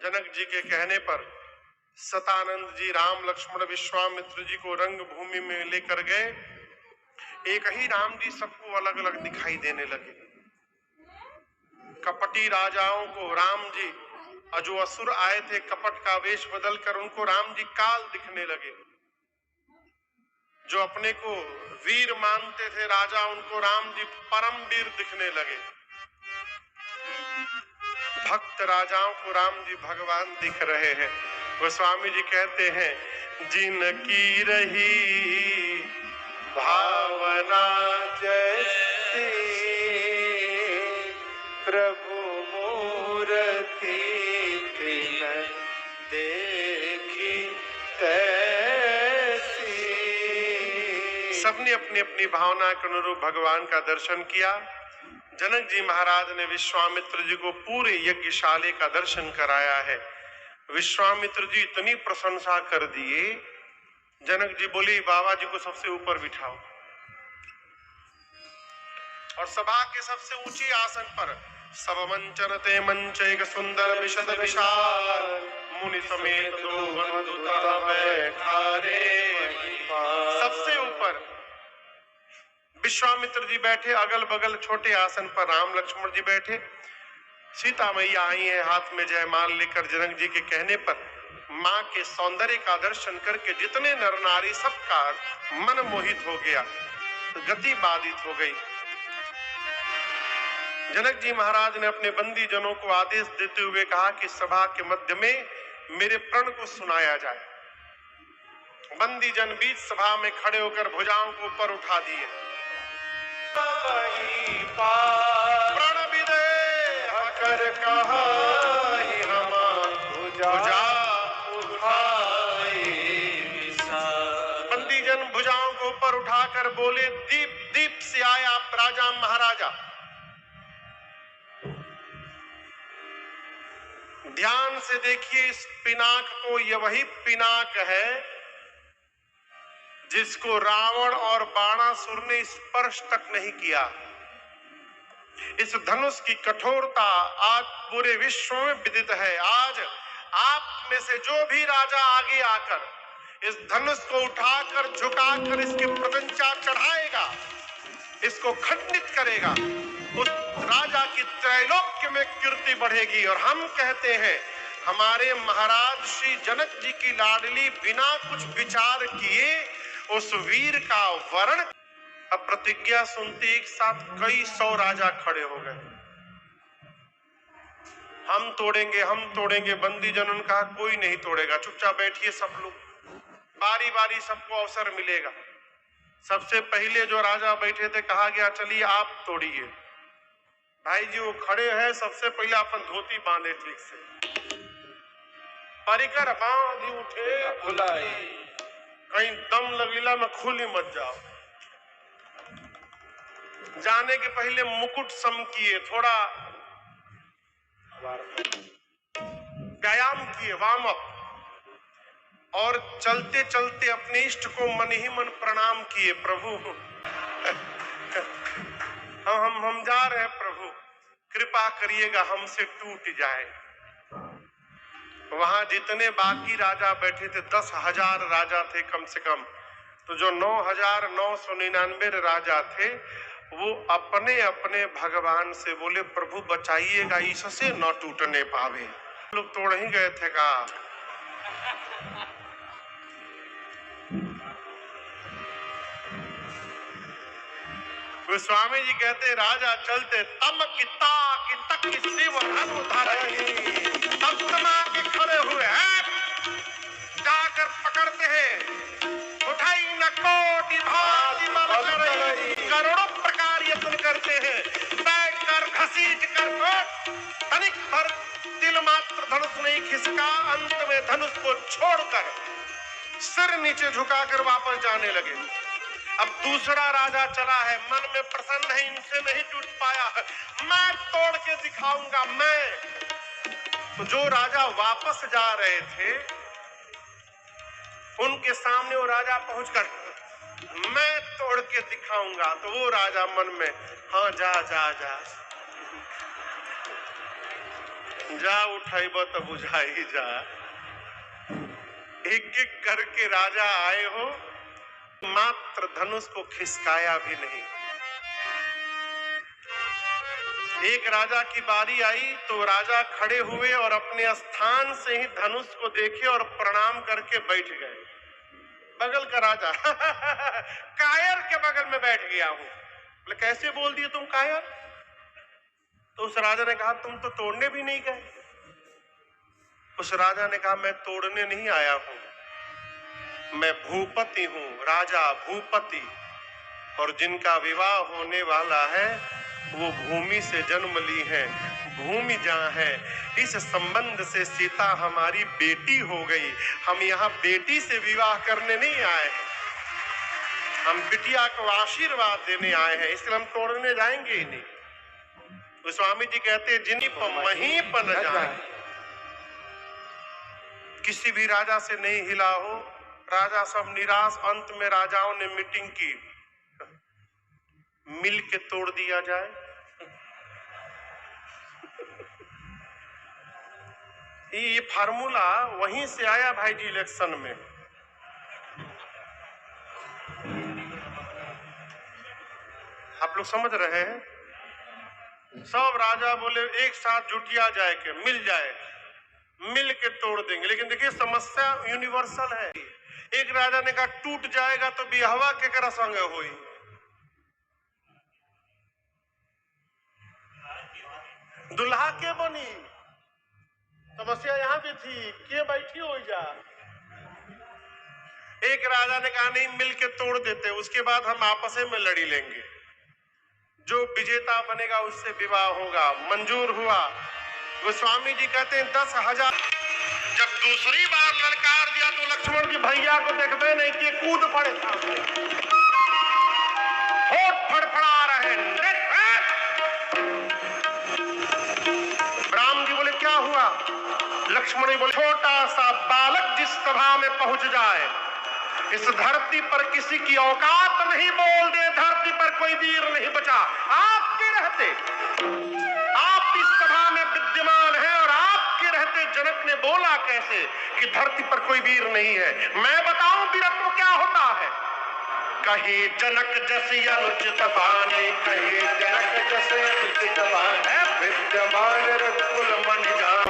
जनक जी के कहने पर सतानंद जी राम लक्ष्मण विश्वामित्र जी को रंग भूमि में लेकर गए। एक ही राम जी सबको अलग अलग दिखाई देने लगे। कपटी राजाओं को राम जी, जो असुर आए थे कपट का वेश बदलकर, उनको राम जी काल दिखने लगे। जो अपने को वीर मानते थे राजा, उनको राम जी परम वीर दिखने लगे। भक्त राजाओं को राम जी भगवान दिख रहे हैं। गोस्वामी जी कहते हैं, जिनकी रही भावना जैसी प्रभु मूर्ति तिन देखी तैसी। सबने अपनी अपनी भावना के अनुरूप भगवान का दर्शन किया। जनक जी महाराज ने विश्वामित्र जी को पूरे यज्ञशाले का दर्शन कराया है। विश्वामित्र जी इतनी प्रशंसा कर दिए, जनक जी बोले बाबा जी को सबसे ऊपर बिठाओ। और सभा के सबसे ऊंचे आसन पर सब मंचन ते मंच एक सुंदर विशद विशाल मुनि समेत दो बंधुता बैठारे। सबसे ऊपर विश्वामित्र जी बैठे, अगल बगल छोटे आसन पर राम लक्ष्मण जी बैठे। सीता मैया आई है हाथ में जयमाल लेकर। जनक जी के कहने पर माँ के सौंदर्य का दर्शन करके जितने नर नारी सबका मन मोहित हो गया, गति बाधित हो गई। जनक जी महाराज ने अपने बंदी जनों को आदेश देते हुए कहा कि सभा के मध्य में मेरे प्रण को सुनाया जाए। बंदी जन बीच सभा में खड़े होकर भुजाओं को ऊपर उठा दिए। प्रण विदेह कर कहाई हमार भुजा उठाए। बंदी जन भुजाओं को ऊपर उठाकर बोले, दीप दीप से आए आप राजा महाराजा। ध्यान से देखिए इस पिनाक को। यह वही पिनाक है जिसको रावण और बाणासुर ने स्पर्श तक नहीं किया। इस धनुष की कठोरता आज पूरे विश्व में विदित है। आज आप में से जो भी राजा आगे आकर इस धनुष को उठाकर झुकाकर इसके प्रत्यंचा चढ़ाएगा, इसको खंडित करेगा, उस राजा की त्रैलोक्य में कीर्ति बढ़ेगी। और हम कहते हैं हमारे महाराज श्री जनक जी की लाडली बिना कुछ विचार किए उस वीर का वर्ण। अब प्रतिज्ञा सुनते एक साथ कई सौ राजा खड़े हो गए। हम तोड़ेंगे, हम तोड़ेंगे। बंदी जनों का कोई नहीं तोड़ेगा, चुपचाप बैठिए सब लोग, बारी बारी सबको अवसर मिलेगा। सबसे पहले जो राजा बैठे थे कहा गया चलिए आप तोड़िए। भाई जी वो खड़े हैं, सबसे पहले अपन धोती बांधे ठीक से, परिकर बांधी उठे खुलाई, कहीं दम लगीला में खुली मत जाओ। जाने के पहले मुकुट सम किए, थोड़ा व्यायाम किए, वार्म अप, और चलते चलते अपने इष्ट को मन ही मन प्रणाम किए। प्रभु हम जा रहे हैं, प्रभु कृपा करिएगा हमसे टूट जाए। वहां जितने बाकी राजा बैठे थे 10,000 राजा थे कम से कम, तो जो 9,999 राजा थे वो अपने अपने भगवान से बोले प्रभु बचाइएगा, इससे न टूटने पावे। लोग तोड़ ही गए थे का। गोस्वामी जी कहते राजा चलते तम की तक शिव धनु धरई, तब तमा के खड़े हुए हैं, जाकर पकड़ते हैं, उठाई न कोटि भांति बल करई, करोड़ों प्रकार यत्न करते हैं, बैठ कर घसीट कर तनिक भर दिल मात्र धनुष नहीं खिसका। अंत में धनुष को छोड़कर सिर नीचे झुकाकर वापस जाने लगे। अब दूसरा राजा चला है, मन में प्रसन्न है, इनसे नहीं टूट पाया, मैं तोड़ के दिखाऊंगा मैं। तो जो राजा वापस जा रहे थे उनके सामने वो राजा पहुंचकर मैं तोड़ के दिखाऊंगा, तो वो राजा मन में हाँ जा जा जा। जा उठाइब तो बुझाई जा। एक एक करके राजा आए हो, मात्र धनुष को खिसकाया भी नहीं। एक राजा की बारी आई तो राजा खड़े हुए और अपने स्थान से ही धनुष को देखे और प्रणाम करके बैठ गए। बगल का राजा कायर के बगल में बैठ गया हूं। बोले कैसे बोल दिए तुम कायर? तो उस राजा ने कहा तुम तो तोड़ने भी नहीं गए। उस राजा ने कहा मैं तोड़ने नहीं आया हूं, मैं भूपति हूं, राजा भूपति, और जिनका विवाह होने वाला है वो भूमि से जन्म ली है। भूमि जहाँ है, इस संबंध से सीता हमारी बेटी हो गई। हम यहाँ बेटी से विवाह करने नहीं आए हैं, हम बिटिया को आशीर्वाद देने आए हैं, इसलिए हम तोड़ने जाएंगे ही नहीं। तो स्वामी जी कहते हैं जिन्हीं पर महीं पर न जाए। किसी भी राजा से नहीं हिला हो, राजा सब निराश। अंत में राजाओं ने मीटिंग की, मिल के तोड़ दिया जाए। ये फार्मूला वहीं से आया भाई जी इलेक्शन में। आप लोग समझ रहे हैं? सब राजा बोले एक साथ जुटिया जाए के मिल जाए, मिल के तोड़ देंगे। लेकिन देखिए समस्या यूनिवर्सल है। एक राजा ने कहा टूट जाएगा तो बिहवा केकरा संगे होई। दुल्हा के बनी, समस्या यहाँ भी थी, के बैठी हो जा। एक राजा ने कहा नहीं मिल के तोड़ देते, उसके बाद हम आपस में लड़ी लेंगे, जो विजेता बनेगा उससे विवाह होगा। मंजूर हुआ। गोस्वामी जी कहते हैं 10,000। जब दूसरी बार ललकार दिया तो लक्ष्मण जी भैया को देखते नहीं कि कूद पड़े, होठ फड़फड़ा रहे। राम जी बोले क्या हुआ? लक्ष्मण जी बोले छोटा सा बालक जिस सभा में पहुंच जाए, इस धरती पर किसी की औकात नहीं, बोल दे धरती पर कोई वीर नहीं बचा। आपके रहते आप इस सभा में विद्यमान हैं और आपके रहते जनक ने बोला कैसे कि धरती पर कोई वीर नहीं है। मैं बताऊं वीरत्व क्या होता है। कहीं जनक जैसी अनुचित बानी, कहीं जनक जैसे अनुचित बानी, विद्यमान रघुकुल मन जान